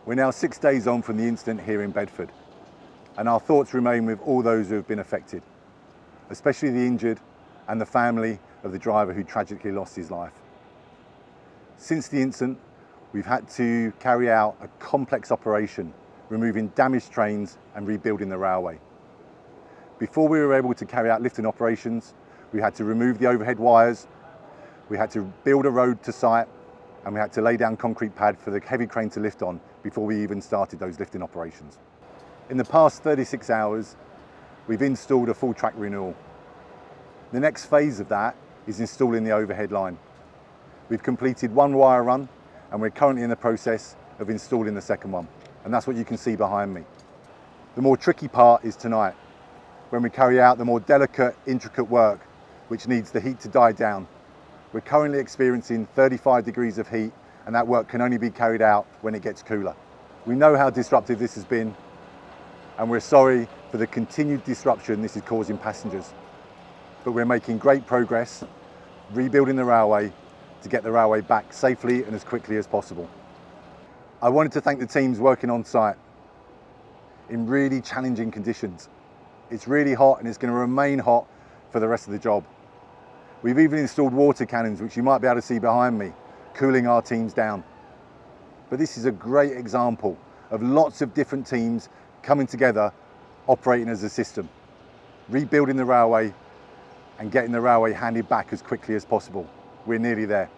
We're now 6 days on from the incident here in Bedford, and our thoughts remain with all those who have been affected, especially the injured and the family of the driver who tragically lost his life. Since the incident, we've had to carry out a complex operation, removing damaged trains and rebuilding the railway. Before we were able to carry out lifting operations, we had to remove the overhead wires, we had to build a road to site, and we had to lay down concrete pad for the heavy crane to lift on before we even started those lifting operations. In the past 36 hours, we've installed a full track renewal. The next phase of that is installing the overhead line. We've completed one wire run, and we're currently in the process of installing the second one. And that's what you can see behind me. The more tricky part is tonight, when we carry out the more delicate, intricate work, which needs the heat to die down. We're currently experiencing 35 degrees of heat, and that work can only be carried out when it gets cooler. We know how disruptive this has been, and we're sorry for the continued disruption this is causing passengers. But we're making great progress, rebuilding the railway to get the railway back safely and as quickly as possible. I wanted to thank the teams working on site in really challenging conditions. It's really hot, and it's going to remain hot for the rest of the job. We've even installed water cannons, which you might be able to see behind me, cooling our teams down. But this is a great example of lots of different teams coming together, operating as a system, rebuilding the railway and getting the railway handed back as quickly as possible. We're nearly there.